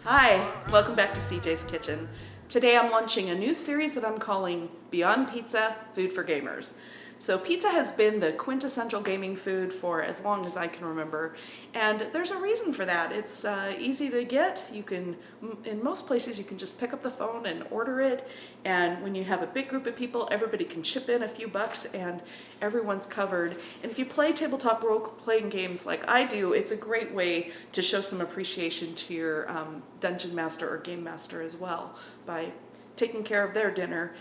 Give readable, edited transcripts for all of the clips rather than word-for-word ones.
Hi, welcome back to CJ's Kitchen. Today I'm launching a new series that I'm calling Beyond Pizza, Food for Gamers. So pizza has been the quintessential gaming food for as long as I can remember, and there's a reason for that. It's easy to get. You can, in most places, you can just pick up the phone and order it, and when you have a big group of people, everybody can chip in a few bucks and everyone's covered. And if you play tabletop role-playing games like I do, it's a great way to show some appreciation to your dungeon master or game master as well. By taking care of their dinner,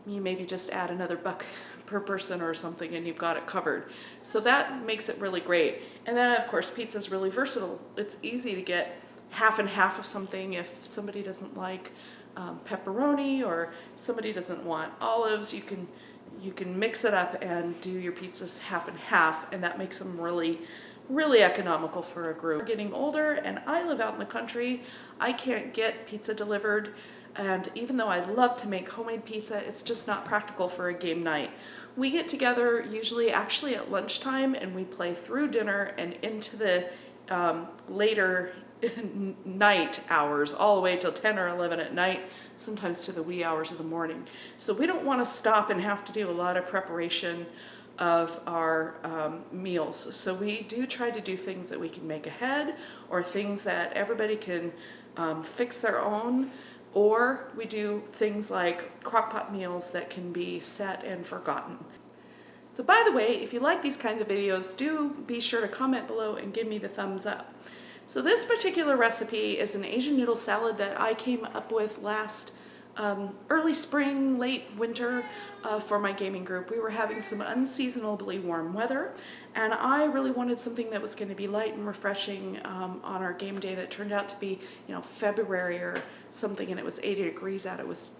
you maybe just add another buck per person or something and you've got it covered. So that makes it really great. And then of course pizza is really versatile. It's easy to get half and half of something if somebody doesn't like pepperoni or somebody doesn't want olives. You can mix it up and do your pizzas half and half, and that makes them really economical for a group. We're getting older and I live out in the country. I can't get pizza delivered. And even though I love to make homemade pizza, it's just not practical for a game night. We get together usually actually at lunchtime and we play through dinner and into the later night hours, all the way till 10 or 11 at night, sometimes to the wee hours of the morning. So we don't want to stop and have to do a lot of preparation of our meals. So we do try to do things that we can make ahead, or things that everybody can fix their own. Or we do things like crock-pot meals that can be set and forgotten. So by the way, if you like these kinds of videos, do be sure to comment below and give me the thumbs up. So this particular recipe is an Asian noodle salad that I came up with last early spring, late winter for my gaming group. We were having some unseasonably warm weather, and I really wanted something that was going to be light and refreshing on our game day that turned out to be, February or something, and it was 80 degrees out. It was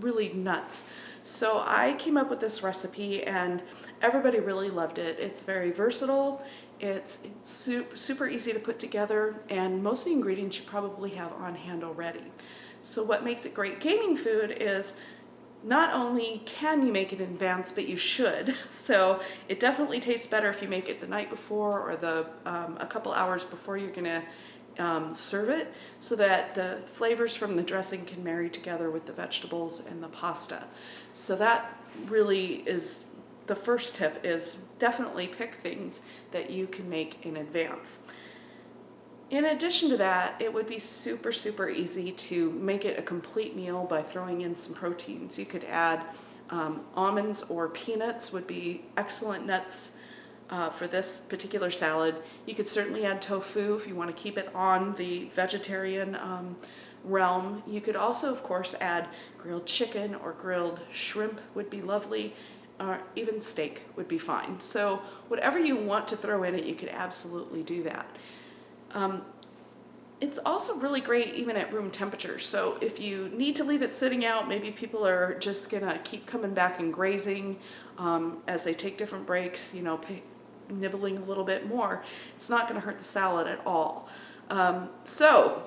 really nuts. So I came up with this recipe and everybody really loved it. It's very versatile. It's super easy to put together, and most of the ingredients you probably have on hand already. So what makes it great gaming food is not only can you make it in advance, but you should. So it definitely tastes better if you make it the night before or a couple hours before you're gonna serve it, so that the flavors from the dressing can marry together with the vegetables and the pasta. So that really is the first tip, is definitely pick things that you can make in advance. In addition to that, it would be super easy to make it a complete meal by throwing in some proteins. You could add almonds or peanuts would be excellent nuts for this particular salad. You could certainly add tofu if you want to keep it on the vegetarian realm. You could also, of course, add grilled chicken or grilled shrimp would be lovely. Even steak would be fine. So whatever you want to throw in it, you could absolutely do that. It's also really great even at room temperature. So if you need to leave it sitting out, maybe people are just gonna keep coming back and grazing as they take different breaks, nibbling a little bit more, it's not gonna hurt the salad at all. So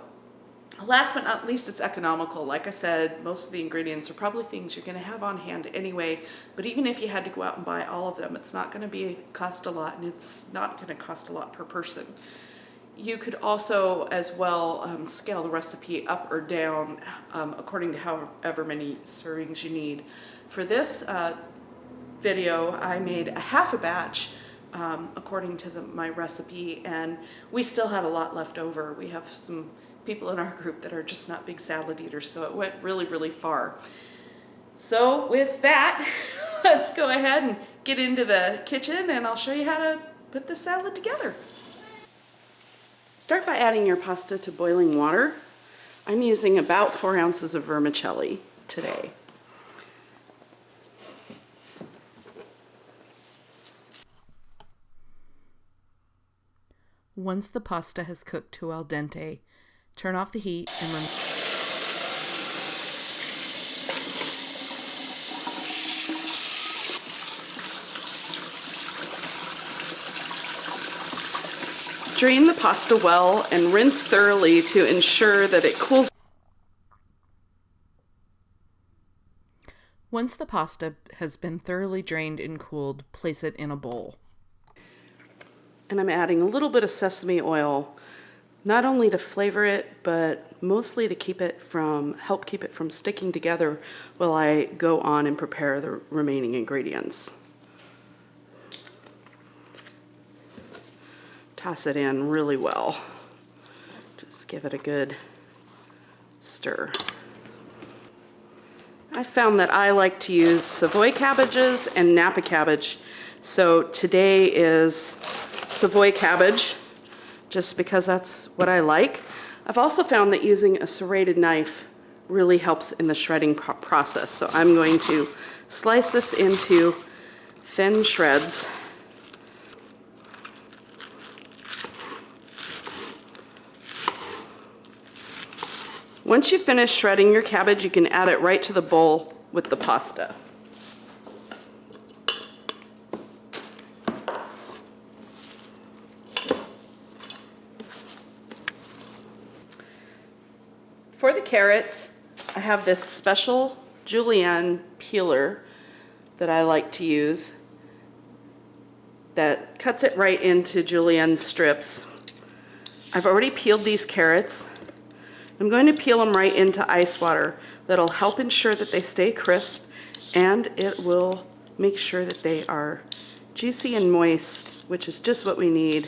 last but not least, it's economical. Like I said, most of the ingredients are probably things you're gonna have on hand anyway, but even if you had to go out and buy all of them, it's not gonna cost a lot, and it's not gonna cost a lot per person. You could also as well scale the recipe up or down according to however many servings you need. For this video, I made a half a batch according to my recipe, and we still had a lot left over. We have some people in our group that are just not big salad eaters, so it went really far. So with that, let's go ahead and get into the kitchen and I'll show you how to put the salad together. Start by adding your pasta to boiling water. I'm using about 4 ounces of vermicelli today. Once the pasta has cooked to al dente, turn off the heat and drain the pasta well and rinse thoroughly to ensure that it cools. Once the pasta has been thoroughly drained and cooled, place it in a bowl. And I'm adding a little bit of sesame oil not only to flavor it, but mostly to help keep it from sticking together while I go on and prepare the remaining ingredients. Toss it in really well. Just give it a good stir. I found that I like to use Savoy cabbages and Napa cabbage. So today is Savoy cabbage, just because that's what I like. I've also found that using a serrated knife really helps in the shredding process. So I'm going to slice this into thin shreds. Once you finish shredding your cabbage, you can add it right to the bowl with the pasta. For the carrots, I have this special julienne peeler that I like to use that cuts it right into julienne strips. I've already peeled these carrots. I'm going to peel them right into ice water. That'll help ensure that they stay crisp, and it will make sure that they are juicy and moist, which is just what we need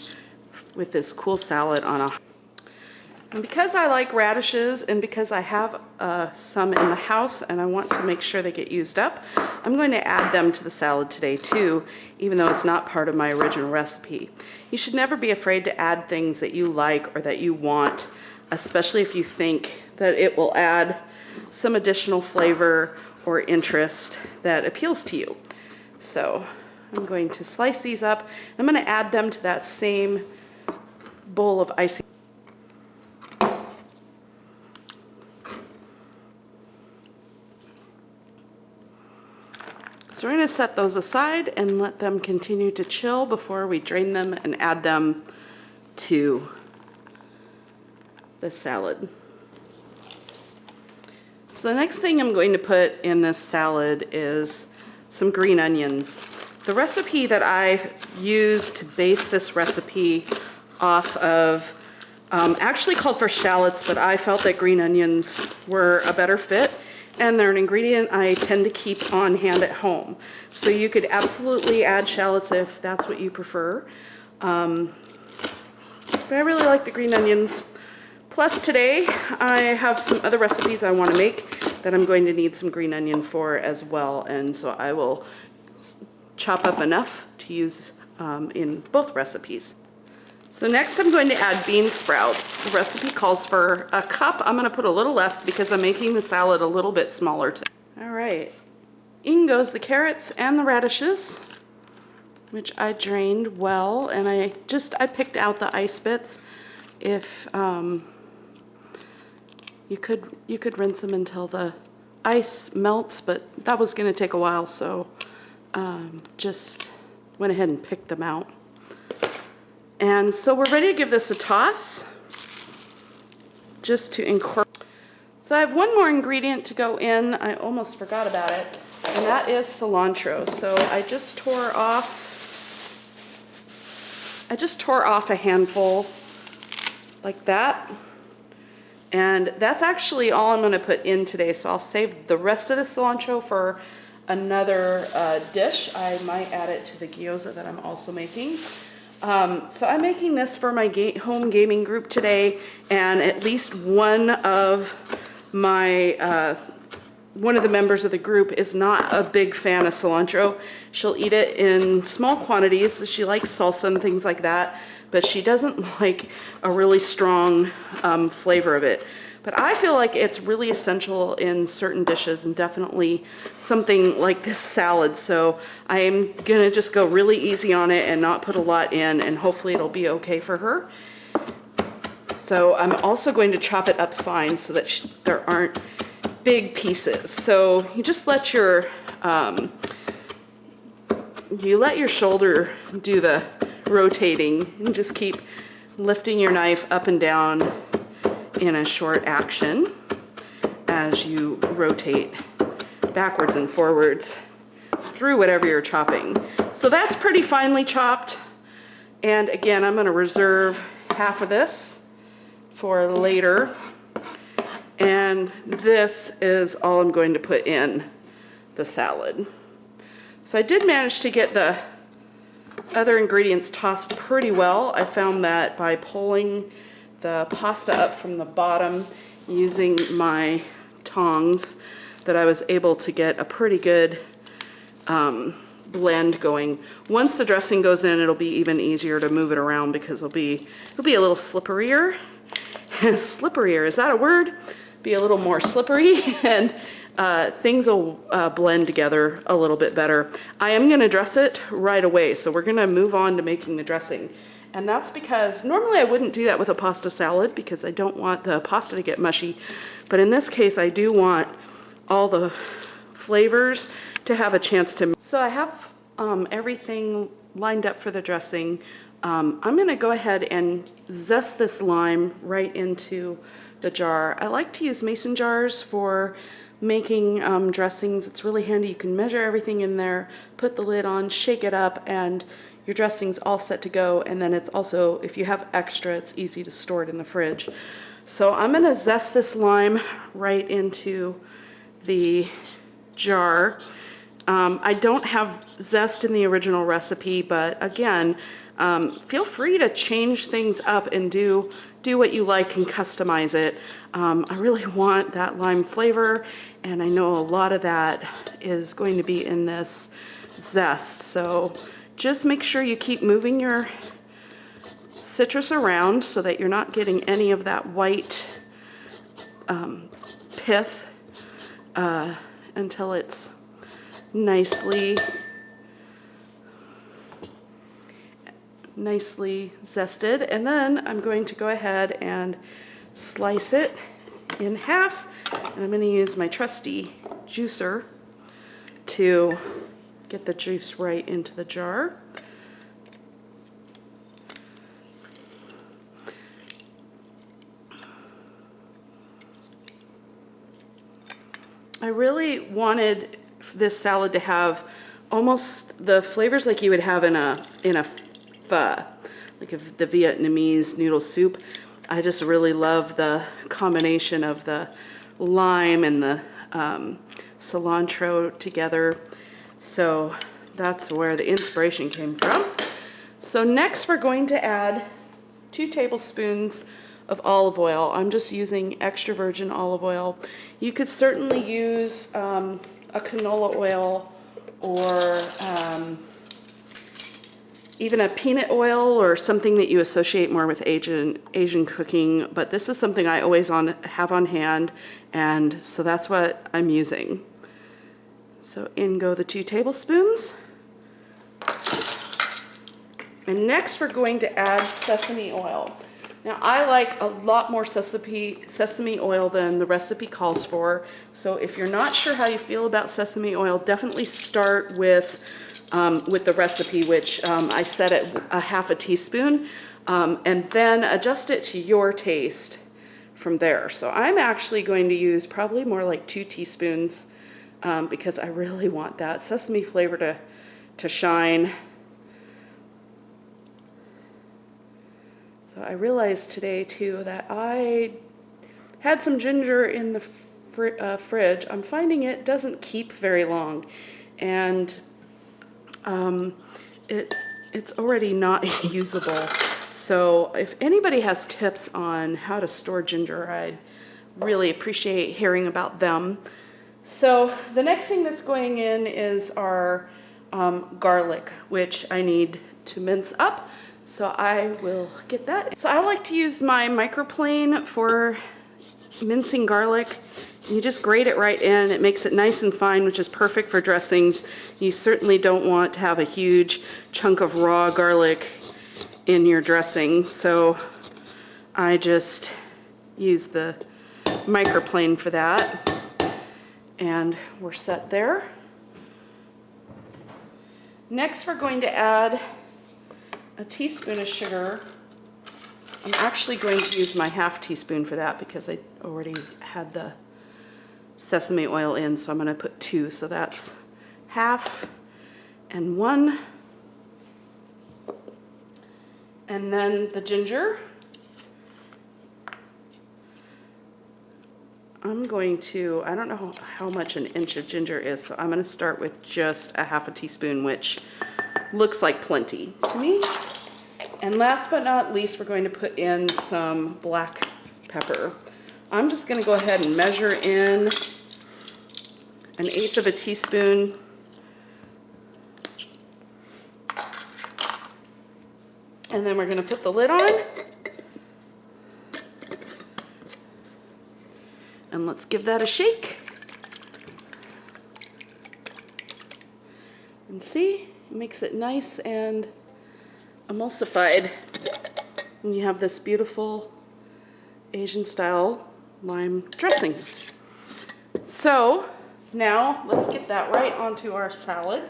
with this cool salad on a... And because I like radishes and because I have some in the house and I want to make sure they get used up, I'm going to add them to the salad today too, even though it's not part of my original recipe. You should never be afraid to add things that you like or that you want, especially if you think that it will add some additional flavor or interest that appeals to you. So I'm going to slice these up. I'm going to add them to that same bowl of icing. So we're going to set those aside and let them continue to chill before we drain them and add them to the salad. So the next thing I'm going to put in this salad is some green onions. The recipe that I used to base this recipe off of actually called for shallots, but I felt that green onions were a better fit. And they're an ingredient I tend to keep on hand at home. So you could absolutely add shallots if that's what you prefer. But I really like the green onions. Plus today, I have some other recipes I want to make that I'm going to need some green onion for as well. And so I will chop up enough to use in both recipes. So next I'm going to add bean sprouts. The recipe calls for a cup. I'm going to put a little less because I'm making the salad a little bit smaller today. All right, in goes the carrots and the radishes, which I drained well, and I picked out the ice bits. If you could rinse them until the ice melts, but that was going to take a while, so just went ahead and picked them out. And so we're ready to give this a toss, just to incorporate. So I have one more ingredient to go in. I almost forgot about it, and that is cilantro. So I just tore off a handful like that. And that's actually all I'm going to put in today. So I'll save the rest of the cilantro for another dish. I might add it to the gyoza that I'm also making. So I'm making this for my home gaming group today, and at least one of the members of the group is not a big fan of cilantro. She'll eat it in small quantities. She likes salsa and things like that, but she doesn't like a really strong flavor of it. But I feel like it's really essential in certain dishes, and definitely something like this salad. So I am gonna just go really easy on it and not put a lot in, and hopefully it'll be okay for her. So I'm also going to chop it up fine so that there aren't big pieces. So you just let your shoulder do the rotating, and just keep lifting your knife up and down in a short action as you rotate backwards and forwards through whatever you're chopping. So that's pretty finely chopped. And again, I'm going to reserve half of this for later. And this is all I'm going to put in the salad. So I did manage to get the other ingredients tossed pretty well. I found that by pulling the pasta up from the bottom using my tongs that I was able to get a pretty good blend going. Once the dressing goes in, it'll be even easier to move it around because it'll be a little slipperier. Slipperier, is that a word? Be a little more slippery, and things will blend together a little bit better. I am gonna dress it right away, so we're gonna move on to making the dressing. And that's because normally I wouldn't do that with a pasta salad because I don't want the pasta to get mushy. But in this case, I do want all the flavors to have a chance to. So I have everything lined up for the dressing. I'm gonna go ahead and zest this lime right into the jar. I like to use mason jars for making dressings. It's really handy. You can measure everything in there, put the lid on, shake it up, and your dressing's all set to go. And then it's also, if you have extra, it's easy to store it in the fridge. So I'm gonna zest this lime right into the jar. I don't have zest in the original recipe, but again, feel free to change things up and do what you like and customize it. I really want that lime flavor, and I know a lot of that is going to be in this zest. So just make sure you keep moving your citrus around so that you're not getting any of that white pith until it's nicely zested. And then I'm going to go ahead and slice it in half, and I'm going to use my trusty juicer to get the juice right into the jar. I really wanted this salad to have almost the flavors like you would have in a pho, like the Vietnamese noodle soup. I just really love the combination of the lime and the cilantro together. So that's where the inspiration came from. So next we're going to add 2 tablespoons of olive oil. I'm just using extra virgin olive oil. You could certainly use a canola oil or even a peanut oil or something that you associate more with Asian cooking, but this is something I always have on hand, and so that's what I'm using. So in go the 2 tablespoons. And next we're going to add sesame oil. Now I like a lot more sesame oil than the recipe calls for. So if you're not sure how you feel about sesame oil, definitely start with the recipe, which I set at a ½ a teaspoon, and then adjust it to your taste from there. So I'm actually going to use probably more like 2 teaspoons because I really want that sesame flavor to shine. So I realized today too that I had some ginger in the fridge. I'm finding it doesn't keep very long, and it's already not usable. So if anybody has tips on how to store ginger, I'd really appreciate hearing about them. So the next thing that's going in is our garlic, which I need to mince up. So I will get that. So I like to use my microplane for mincing garlic. You just grate it right in. It makes it nice and fine, which is perfect for dressings. You certainly don't want to have a huge chunk of raw garlic in your dressing. So I just use the microplane for that. And we're set there. Next, we're going to add a teaspoon of sugar. I'm actually going to use my ½ teaspoon for that because I already had the sesame oil in, so I'm going to put 2, so that's ½ and 1. And then the ginger. I'm going to, I don't know how much an inch of ginger is, so I'm going to start with just a half a teaspoon, which looks like plenty to me. And last but not least, we're going to put in some black pepper. I'm just going to go ahead and measure in 1/8 of a teaspoon. And then we're going to put the lid on. And let's give that a shake. And see, it makes it nice and emulsified. And you have this beautiful Asian style lime dressing. So now let's get that right onto our salad.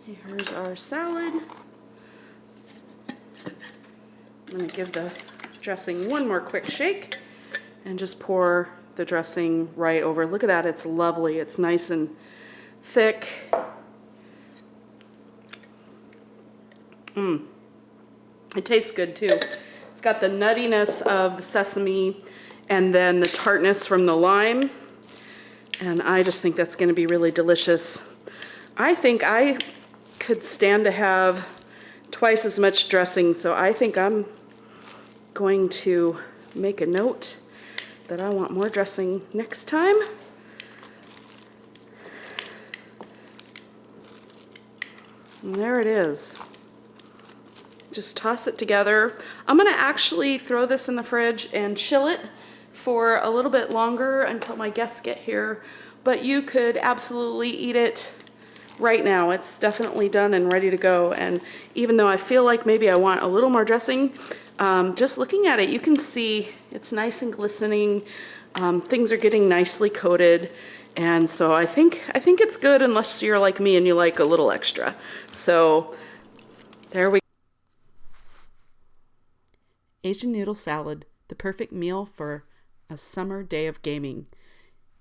Here's our salad. I'm going to give the dressing one more quick shake and just pour the dressing right over. Look at that, it's lovely. It's nice and thick. It tastes good too. It's got the nuttiness of the sesame and then the tartness from the lime. And I just think that's going to be really delicious. I think I could stand to have twice as much dressing, so I think I'm going to make a note that I want more dressing next time. And there it is. Just toss it together. I'm going to actually throw this in the fridge and chill it for a little bit longer until my guests get here, but you could absolutely eat it right now. It's definitely done and ready to go. And even though I feel like maybe I want a little more dressing, just looking at it, you can see it's nice and glistening. Things are getting nicely coated. And so I think it's good unless you're like me and you like a little extra. So there we go. Asian Noodle Salad, the perfect meal for a summer day of gaming.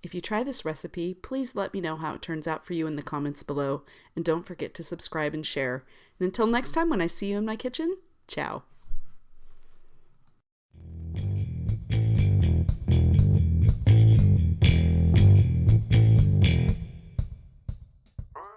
If you try this recipe, please let me know how it turns out for you in the comments below. And don't forget to subscribe and share. And until next time when I see you in my kitchen, ciao.